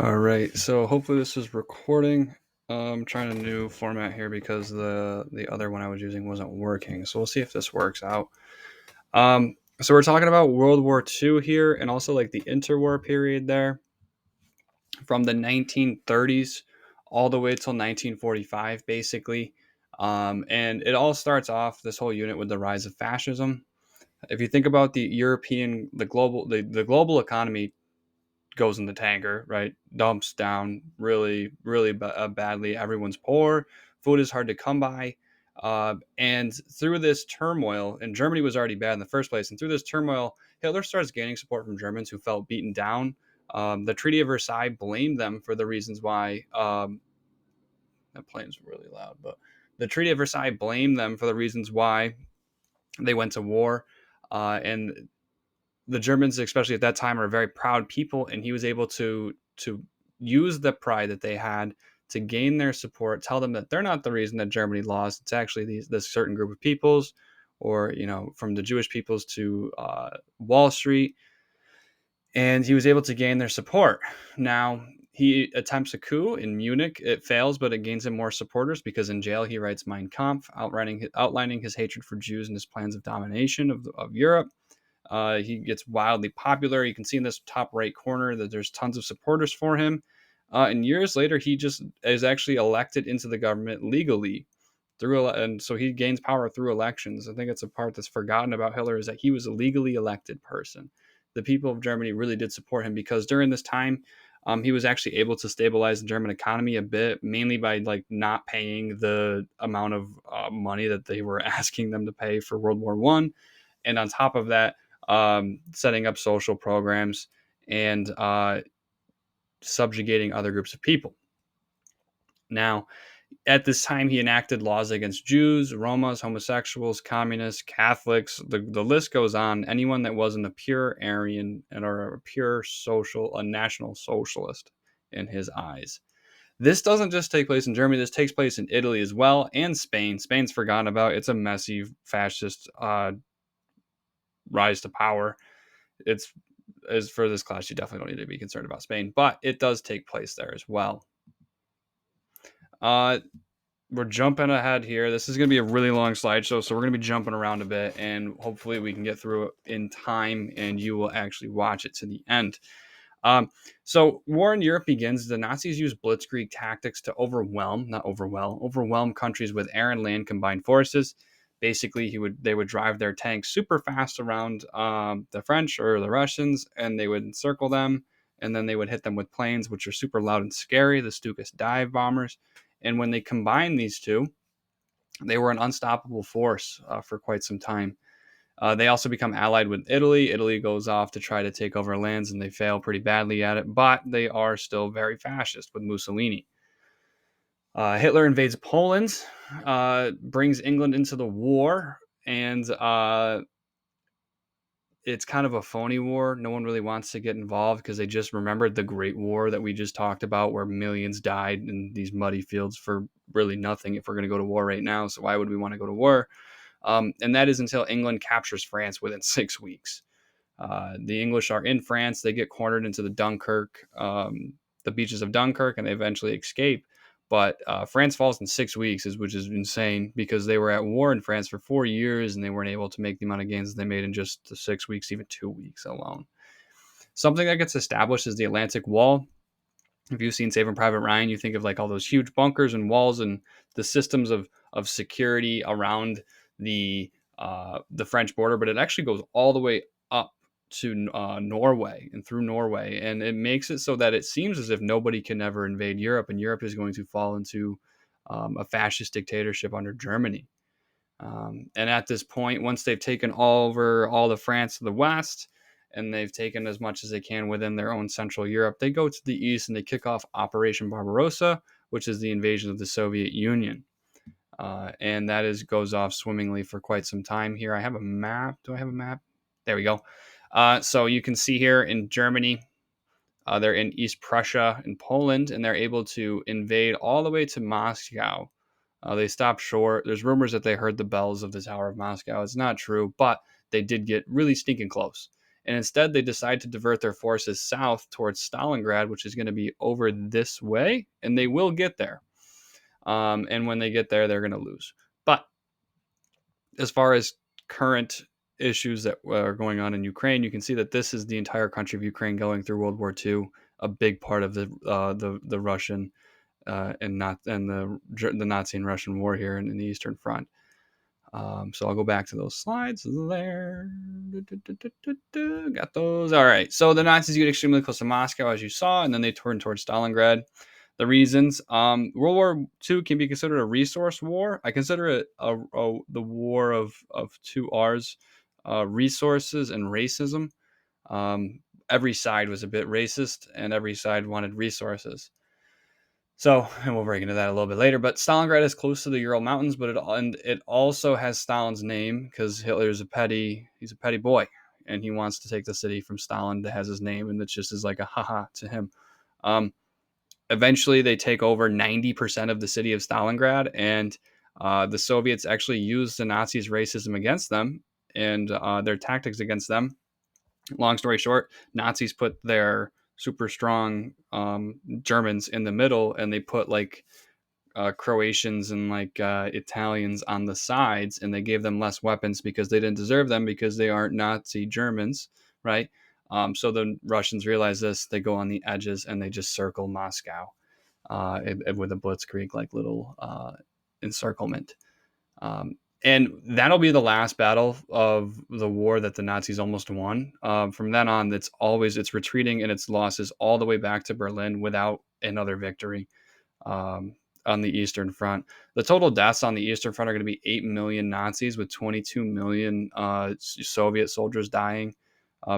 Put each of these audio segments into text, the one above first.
All right, so hopefully this is recording. I'm trying a new format here because the other one I was using wasn't working. So we'll see if this works out. So we're talking about World War II here, and also like the interwar period there, from the 1930s all the way till 1945, basically. And it all starts off this whole unit with the rise of fascism. If you think about the global economy goes in the tanker, right? Dumps down really badly. Everyone's poor. Food is hard to come by. And through this turmoil, and Germany was already bad in the first place, and through this turmoil, Hitler starts gaining support from Germans who felt beaten down. The Treaty of Versailles blamed them for the reasons why. That plane's really loud, but the Treaty of Versailles blamed them for the reasons why they went to war. And the Germans, especially at that time, are a very proud people, and he was able to use the pride that they had to gain their support, tell them that they're not the reason that Germany lost. It's actually this certain group of peoples, or from the Jewish peoples to Wall Street, and he was able to gain their support. Now he attempts a coup in Munich. It fails, but it gains him more supporters because in jail he writes Mein Kampf, outlining his hatred for Jews and his plans of domination of Europe. He gets wildly popular. You can see in this top right corner that there's tons of supporters for him. And years later, he just is actually elected into the government legally and so he gains power through elections. I think it's a part that's forgotten about Hitler is that he was a legally elected person. The people of Germany really did support him because during this time, he was actually able to stabilize the German economy a bit, mainly by like not paying the amount of money that they were asking them to pay for World War One, and on top of that, setting up social programs and subjugating other groups of people. Now, at this time, he enacted laws against Jews, Romas, homosexuals, communists, Catholics. The list goes on. Anyone that wasn't a pure Aryan and or a pure a national socialist in his eyes. This doesn't just take place in Germany. This takes place in Italy as well and Spain. Spain's forgotten about. It's a messy fascist rise to power. It's as for this class, you definitely don't need to be concerned about Spain, but it does take place there as well. Uh, we're jumping ahead here. This is going to be a really long slideshow, so we're going to be jumping around a bit, and hopefully we can get through it in time, and you will actually watch it to the end. So war in Europe begins. The Nazis use blitzkrieg tactics to overwhelm countries with air and land combined forces. Basically, they would drive their tanks super fast around the French or the Russians, and they would encircle them, and then they would hit them with planes, which are super loud and scary, the Stukas dive bombers. And when they combined these two, they were an unstoppable force for quite some time. They also become allied with Italy. Italy goes off to try to take over lands, and they fail pretty badly at it, but they are still very fascist with Mussolini. Hitler invades Poland, brings England into the war, and it's kind of a phony war. No one really wants to get involved because they just remembered the Great War that we just talked about, where millions died in these muddy fields for really nothing if we're going to go to war right now. So why would we want to go to war? And that is until England captures France within 6 weeks. The English are in France. They get cornered into the beaches of Dunkirk, and they eventually escape. But France falls in 6 weeks, which is insane because they were at war in France for 4 years and they weren't able to make the amount of gains that they made in just the 6 weeks, even 2 weeks alone. Something that gets established is the Atlantic Wall. If you've seen Saving Private Ryan, you think of like all those huge bunkers and walls and the systems of security around the French border, but it actually goes all the way up to Norway and through Norway, and it makes it so that it seems as if nobody can ever invade Europe, and Europe is going to fall into a fascist dictatorship under Germany. And at this point, once they've taken over all the France to the west, and they've taken as much as they can within their own Central Europe, they go to the east and they kick off Operation Barbarossa, which is the invasion of the Soviet Union. And that goes off swimmingly for quite some time here. I have a map. Do I have a map? There we go. So you can see here in Germany, they're in East Prussia and Poland, and they're able to invade all the way to Moscow. They stopped short. There's rumors that they heard the bells of the Tower of Moscow. It's not true, but they did get really stinking close. And instead, they decide to divert their forces south towards Stalingrad, which is going to be over this way, and they will get there. And when they get there, they're going to lose. But as far as current issues that are going on in Ukraine, you can see that this is the entire country of Ukraine going through World War II, a big part of the Russian the Nazi and Russian war here in the Eastern Front. So I'll go back to those slides there. Got those. All right. So the Nazis get extremely close to Moscow, as you saw, and then they turn towards Stalingrad. The reasons: World War II can be considered a resource war. I consider it the war of two R's: resources and racism. Every side was a bit racist, and every side wanted resources. So, and we'll break into that a little bit later. But Stalingrad is close to the Ural Mountains, but it also has Stalin's name because Hitler's he's a petty boy, and he wants to take the city from Stalin that has his name, and it just is like a haha to him. Eventually, they take over 90% of the city of Stalingrad, and the Soviets actually used the Nazis' racism against them and their tactics against them. Long story short, Nazis put their super strong Germans in the middle, and they put like Croatians and like Italians on the sides, and they gave them less weapons because they didn't deserve them because they aren't Nazi Germans, right? So the Russians realize this, they go on the edges and they just circle Moscow with a blitzkrieg like little encirclement. And that'll be the last battle of the war that the Nazis almost won. From then on, it's retreating and its losses all the way back to Berlin without another victory on the Eastern Front. The total deaths on the Eastern Front are going to be 8 million Nazis with 22 million Soviet soldiers dying,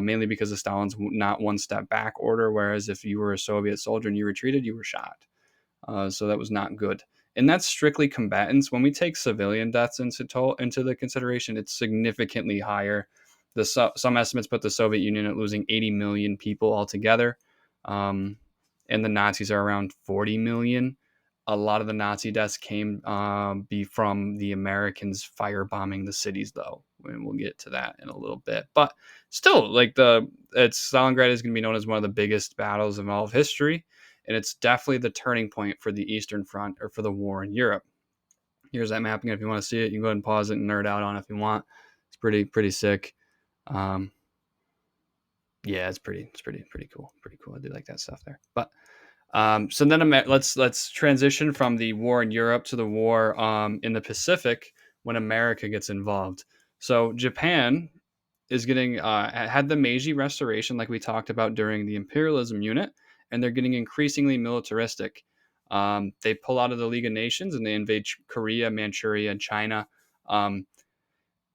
mainly because of Stalin's not one step back order, whereas if you were a Soviet soldier and you retreated, you were shot. So that was not good. And that's strictly combatants. When we take civilian deaths into the consideration, it's significantly higher. Some estimates put the Soviet Union at losing 80 million people altogether, and the Nazis are around 40 million. A lot of the Nazi deaths came be from the Americans firebombing the cities, though, and we'll get to that in a little bit. But still, like Stalingrad is going to be known as one of the biggest battles in all of history. And it's definitely the turning point for the Eastern Front or for the war in Europe. Here's that mapping. If you want to see it, you can go ahead and pause it and nerd out on it if you want. It's pretty sick. Yeah, it's pretty cool. Pretty cool. I do like that stuff there. But so then let's transition from the war in Europe to the war in the Pacific when America gets involved. So Japan is getting had the Meiji Restoration, like we talked about during the imperialism unit, and they're getting increasingly militaristic. They pull out of the League of Nations and they invade Korea, Manchuria, and China, and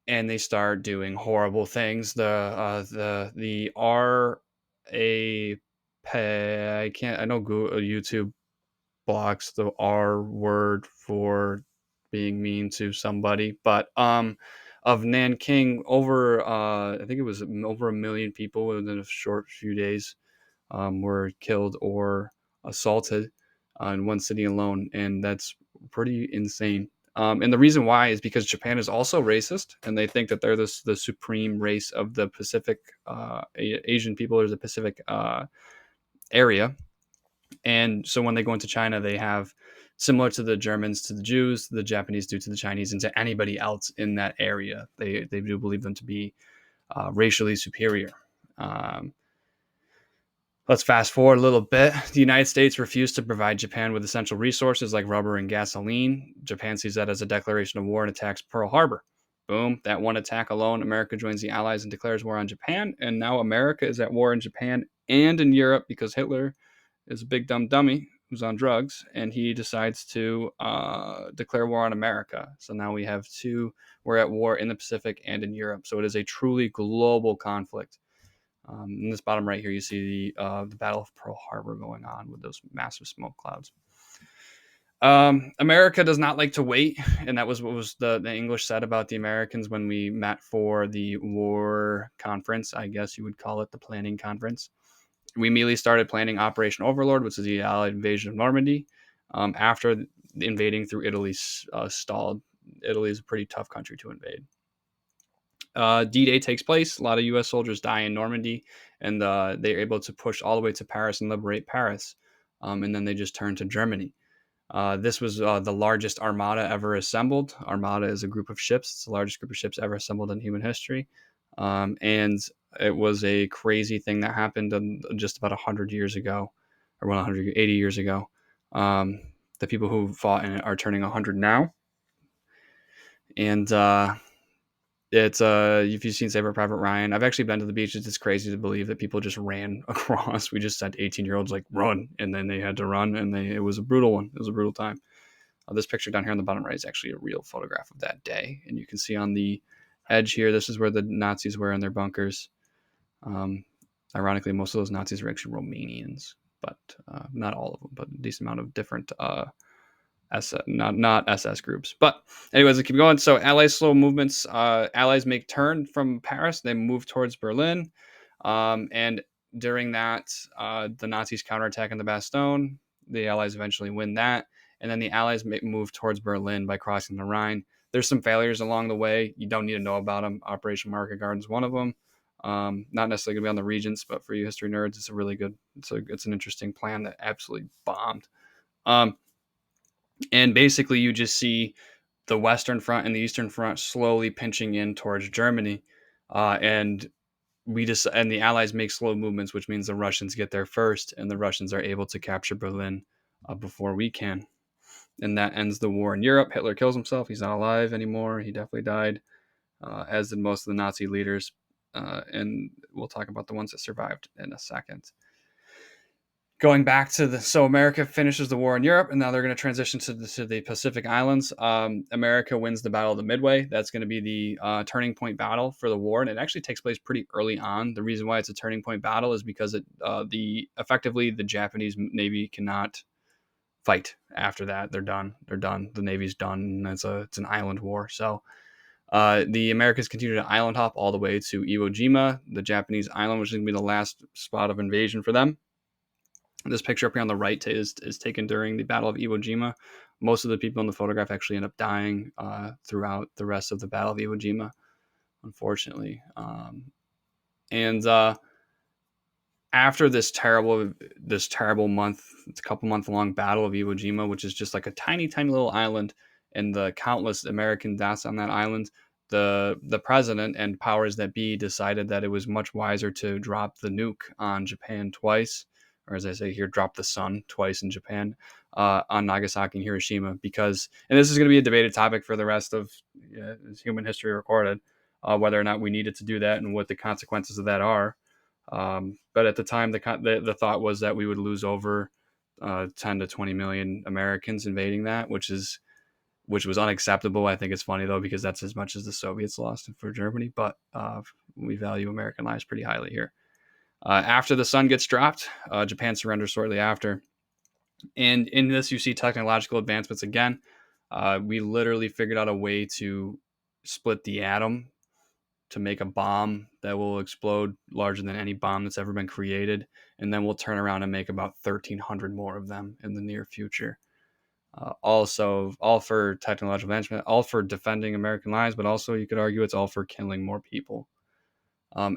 they start doing horrible things. The I know Google, YouTube blocks the R word for being mean to somebody, but of Nanking, over I think it was over 1 million people within a short few days were killed or assaulted in one city alone, and that's pretty insane. And the reason why is because Japan is also racist, and they think that they're the supreme race of the Pacific Asian people or the Pacific area. And so when they go into China, they have, similar to the Germans to the Jews, the Japanese do to the Chinese, and to anybody else in that area. They do believe them to be racially superior. Let's fast forward a little bit. The United States refused to provide Japan with essential resources like rubber and gasoline. Japan sees that as a declaration of war and attacks Pearl Harbor. Boom, that one attack alone, America joins the Allies and declares war on Japan. And now America is at war in Japan and in Europe because Hitler is a big dumb dummy who's on drugs, and he decides to declare war on America. So now we're at war in the Pacific and in Europe. So it is a truly global conflict. In this bottom right here, you see the Battle of Pearl Harbor going on with those massive smoke clouds. America does not like to wait, and that was what was the English said about the Americans when we met for the war conference. I guess you would call it the planning conference. We immediately started planning Operation Overlord, which is the Allied invasion of Normandy. After invading through Italy stalled. Italy is a pretty tough country to invade. D-Day takes place. A lot of U.S. soldiers die in Normandy, and they're able to push all the way to Paris and liberate Paris. And then they just turn to Germany. This was the largest armada ever assembled. Armada is a group of ships. It's the largest group of ships ever assembled in human history. And it was a crazy thing that happened just about 100 years ago, or 180 years ago. The people who fought in it are turning 100 now. And it's if you've seen Saving Private Ryan, I've actually been to the beaches. It's crazy to believe that people just ran across. We just sent 18-year-olds like run, and then they had to run, and it was a brutal one. It was a brutal time. This picture down here on the bottom right is actually a real photograph of that day, and you can see on the edge here, this is where the Nazis were in their bunkers. Ironically, most of those Nazis were actually Romanians, but not all of them, but a decent amount of different not SS groups. But anyways, let's keep going. So Allies slow movements. Allies make turn from Paris. They move towards Berlin. And during that, the Nazis counterattack in the Bastogne. The Allies eventually win that. And then the Allies move towards Berlin by crossing the Rhine. There's some failures along the way. You don't need to know about them. Operation Market Garden is one of them. Not necessarily going to be on the Regents, but for you history nerds, it's a really good, it's an interesting plan that absolutely bombed. And basically you just see the Western Front and the Eastern Front slowly pinching in towards Germany. And the Allies make slow movements, which means the Russians get there first, and the Russians are able to capture Berlin before we can. And that ends the war in Europe. Hitler kills himself. He's not alive anymore. He definitely died, as did most of the Nazi leaders. And we'll talk about the ones that survived in a second. Going back to so America finishes the war in Europe, and now they're going to transition to the Pacific Islands. America wins the Battle of the Midway. That's going to be the turning point battle for the war, and it actually takes place pretty early on. The reason why it's a turning point battle is because effectively the Japanese Navy cannot fight after that. They're done. The Navy's done. And it's an island war. So the Americans continue to island hop all the way to Iwo Jima, the Japanese island, which is going to be the last spot of invasion for them. This picture up here on the right is taken during the Battle of Iwo Jima. Most of the people in the photograph actually end up dying throughout the rest of the Battle of Iwo Jima, unfortunately. And after this terrible month, it's a couple month long Battle of Iwo Jima, which is just like a tiny, tiny little island, and the countless American deaths on that island, the president and powers that be decided that it was much wiser to drop the nuke on Japan twice, or as I say here, drop the sun twice in Japan, on Nagasaki and Hiroshima, because, and this is going to be a debated topic for the rest of human history recorded, whether or not we needed to do that and what the consequences of that are. But at the time, the thought was that we would lose over 10 to 20 million Americans invading that, which was unacceptable. I think it's funny though, because that's as much as the Soviets lost for Germany, but we value American lives pretty highly here. After the sun gets dropped, Japan surrenders shortly after. And in this, you see technological advancements again. We literally figured out a way to split the atom to make a bomb that will explode larger than any bomb that's ever been created. And then we'll turn around and make about 1,300 more of them in the near future. Also, all for technological advancement, all for defending American lives, but also you could argue it's all for killing more people.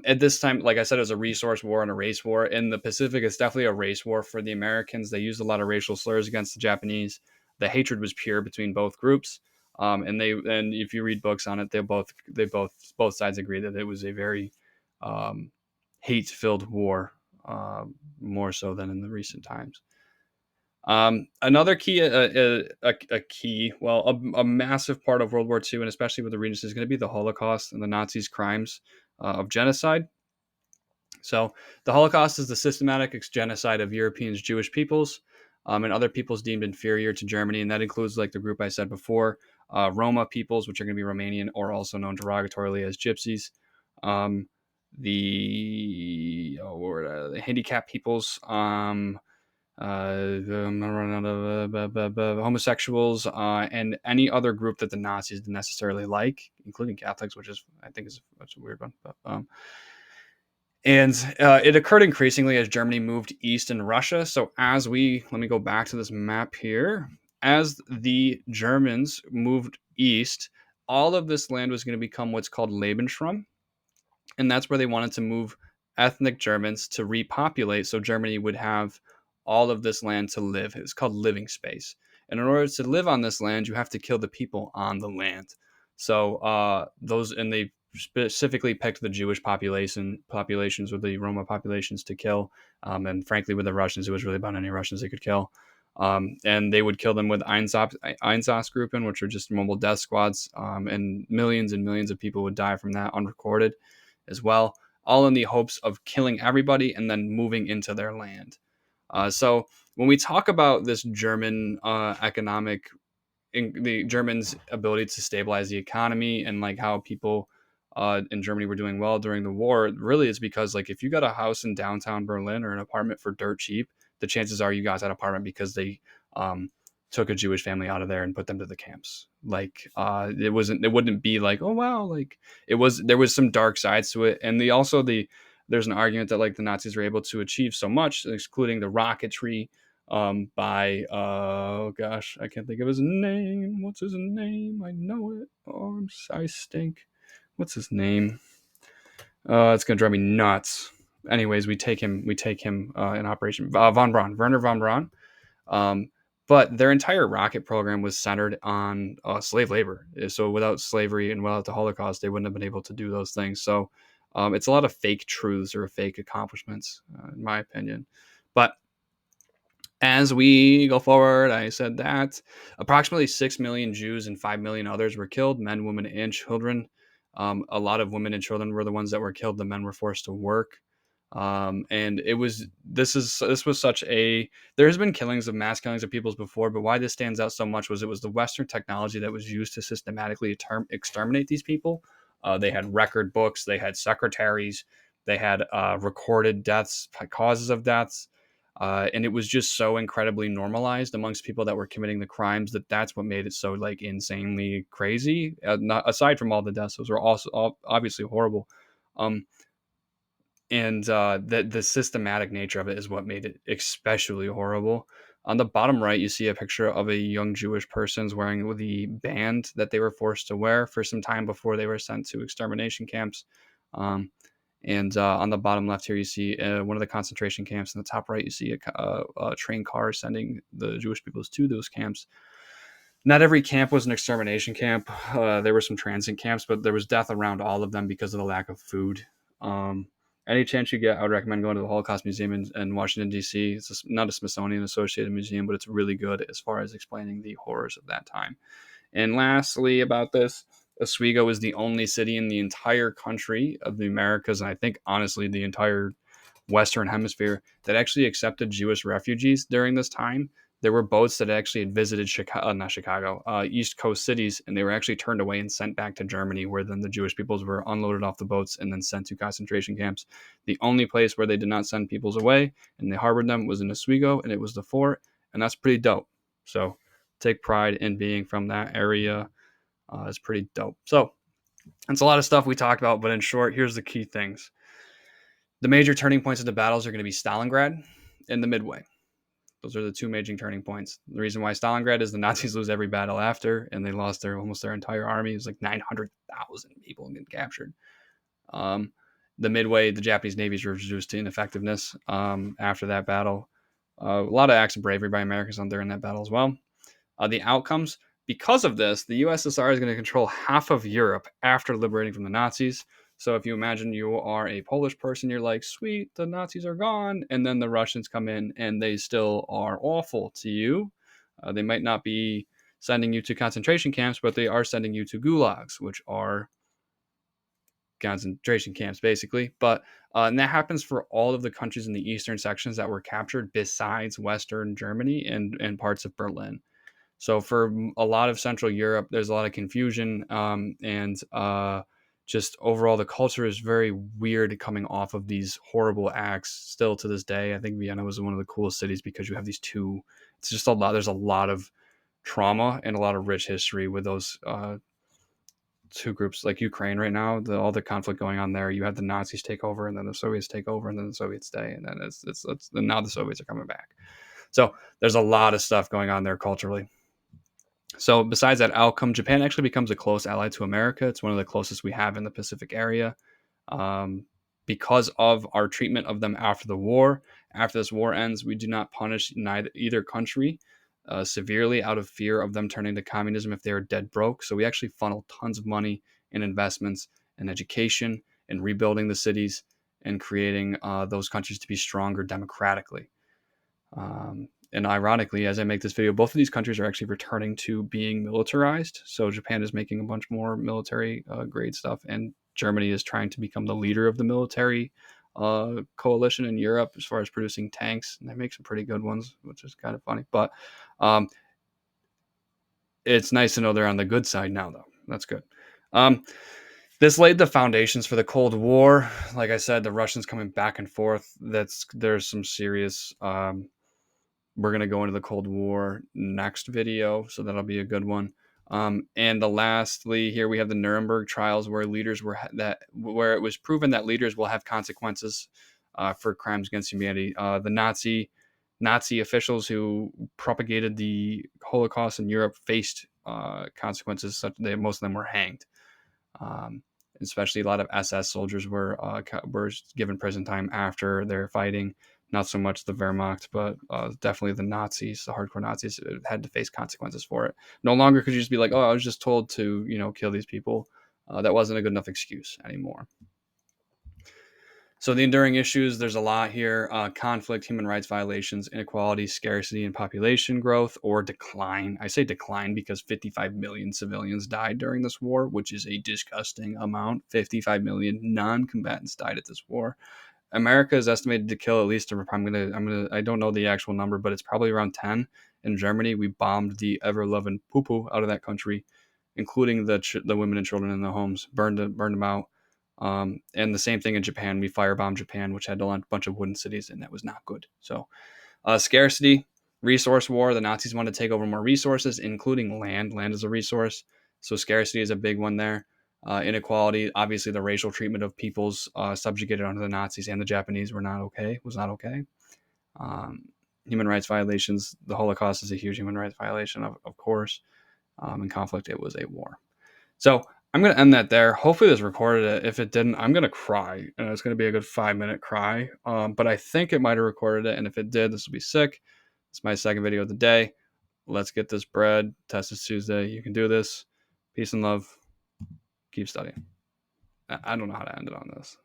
At this time, like I said, it was a resource war and a race war. In the Pacific, it's definitely a race war for the Americans. They used a lot of racial slurs against the Japanese. The hatred was pure between both groups. And if you read books on it, both sides agree that it was a very hate-filled war, more so than in the recent times. Another key, a massive part of World War II, and especially with the Regents, is going to be the Holocaust and the Nazis' crimes of genocide. So the Holocaust is the systematic genocide of Europeans, Jewish peoples, and other peoples deemed inferior to Germany, and that includes, like the group I said before, Roma peoples, which are going to be Romanian, or also known derogatorily as Gypsies, the handicapped peoples, homosexuals, and any other group that the Nazis didn't necessarily like, including Catholics, which is, I think, is a weird one. But, and it occurred increasingly as Germany moved east in Russia. So let me go back to this map here. As the Germans moved east, all of this land was going to become what's called Lebensraum. And that's where they wanted to move ethnic Germans to repopulate, so Germany would have all of this land to live. It's called living space. And in order to live on this land, you have to kill the people on the land. So those, and they specifically picked the Jewish populations or the Roma populations to kill. And frankly, with the Russians, it was really about any Russians they could kill. And they would kill them with Einsatzgruppen, which are just mobile death squads. And millions of people would die from that unrecorded as well, all in the hopes of killing everybody and then moving into their land. So when we talk about this German economic, the Germans' ability to stabilize the economy and like how people in Germany were doing well during the war, really it's because like if you got a house in downtown Berlin or an apartment for dirt cheap, the chances are you got that apartment because they um, took a Jewish family out of there and put them to the camps. Like it wouldn't be like, oh wow, like there was some dark sides to it, and there's an argument that like the Nazis were able to achieve so much, excluding the rocketry by oh gosh, I can't think of his name. What's his name? I know it. Oh, I stink. What's his name? It's gonna drive me nuts. Anyways, we take him. In Operation von Braun, Werner von Braun. Um, but their entire rocket program was centered on slave labor. So without slavery and without the Holocaust, they wouldn't have been able to do those things. So it's a lot of fake truths or fake accomplishments, in my opinion. But as we go forward, I said that approximately 6 million Jews and 5 million others were killed, men, women, and children. A lot of women and children were the ones that were killed. The men were forced to work. And this was such a, there has been mass killings of peoples before, but why this stands out so much was it was the Western technology that was used to systematically exterminate these people. They had record books, they had secretaries, they had recorded deaths, causes of deaths. And it was just so incredibly normalized amongst people that were committing the crimes that's what made it so like insanely crazy. Not aside from all the deaths, those were also obviously horrible. Um, and the systematic nature of it is what made it especially horrible. On the bottom right, you see a picture of a young Jewish person wearing the band that they were forced to wear for some time before they were sent to extermination camps. Um, and on the bottom left here, you see one of the concentration camps. In the top right, you see a train car sending the Jewish peoples to those camps. Not every camp was an extermination camp. There were some transit camps, but there was death around all of them because of the lack of food. Um, any chance you get, I would recommend going to the Holocaust Museum in Washington, D.C. It's not a Smithsonian Associated museum, but it's really good as far as explaining the horrors of that time. And lastly, about this, Oswego is the only city in the entire country of the Americas, and I think honestly the entire Western Hemisphere, that actually accepted Jewish refugees during this time. There were boats that actually had visited East Coast cities, and they were actually turned away and sent back to Germany, where then the Jewish peoples were unloaded off the boats and then sent to concentration camps. The only place where they did not send peoples away and they harbored them was in Oswego, and it was the fort, and that's pretty dope. So take pride in being from that area. It's pretty dope. So that's a lot of stuff we talked about, but in short, here's the key things. The major turning points of the battles are going to be Stalingrad and the Midway. Those are the two major turning points. The reason why Stalingrad is the Nazis lose every battle after, and they lost almost their entire army. It was like 900,000 people getting captured. Um, the Midway, the Japanese Navy is reduced to ineffectiveness after that battle. A lot of acts of bravery by Americans on there in that battle as well. The outcomes, because of this, the USSR is going to control half of Europe after liberating from the Nazis. So if you imagine you are a Polish person, you're like, sweet, the Nazis are gone. And then the Russians come in and they still are awful to you. They might not be sending you to concentration camps, but they are sending you to gulags, which are concentration camps, basically. But and that happens for all of the countries in the eastern sections that were captured besides Western Germany and parts of Berlin. So for a lot of Central Europe, there's a lot of confusion, and just overall the culture is very weird coming off of these horrible acts. Still to this day, I think Vienna was one of the coolest cities because you have these two. It's just a lot. There's a lot of trauma and a lot of rich history with those two groups. Like Ukraine right now, all the conflict going on there. You had the Nazis take over, and then the Soviets take over, and then the Soviets stay, and then and now the Soviets are coming back. So there's a lot of stuff going on there culturally. So besides that outcome, Japan actually becomes a close ally to America. It's one of the closest we have in the Pacific area. um, because of our treatment of them after the war. After this war ends, we do not punish either country severely out of fear of them turning to communism if they are dead broke. So we actually funnel tons of money in investments in education and rebuilding the cities and creating those countries to be stronger democratically. And ironically, as I make this video, both of these countries are actually returning to being militarized. So Japan is making a bunch more military grade stuff, and Germany is trying to become the leader of the military coalition in Europe as far as producing tanks. And they make some pretty good ones, which is kind of funny. But um, it's nice to know they're on the good side now, though. That's good. Um, this laid the foundations for the Cold War. Like I said, the Russians coming back and forth. There's some serious. We're gonna go into the Cold War next video, so that'll be a good one. And the lastly, here we have the Nuremberg trials, where where it was proven that leaders will have consequences for crimes against humanity. The Nazi officials who propagated the Holocaust in Europe faced consequences, such that most of them were hanged. Um, Especially a lot of SS soldiers were given prison time after their fighting. Not so much the Wehrmacht, but definitely the Nazis, the hardcore Nazis, had to face consequences for it. No longer could you just be like, "Oh, I was just told to, kill these people." That wasn't a good enough excuse anymore. So the enduring issues, there's a lot here: conflict, human rights violations, inequality, scarcity, and population growth or decline. I say decline because 55 million civilians died during this war, which is a disgusting amount. 55 million non-combatants died at this war. America is estimated to kill at least, I don't know the actual number, but it's probably around 10. In Germany, we bombed the ever-loving poo-poo out of that country, including the women and children in the homes, burned them out. And the same thing in Japan. We firebombed Japan, which had a bunch of wooden cities, and that was not good. So, scarcity, resource war. The Nazis wanted to take over more resources, including land. Land is a resource. So, scarcity is a big one there. Inequality, obviously, the racial treatment of peoples subjugated under the Nazis and the Japanese was not okay. Um, Human rights violations. The Holocaust is a huge human rights violation, of course. In conflict, it was a war. So I'm going to end that there. Hopefully this recorded it. If it didn't, I'm going to cry, and it's going to be a good 5-minute cry. But I think it might have recorded it, and if it did, this will be sick. It's my second video of the day. Let's get this bread. Test is Tuesday. You can do this. Peace and love. Keep studying. I don't know how to end it on this.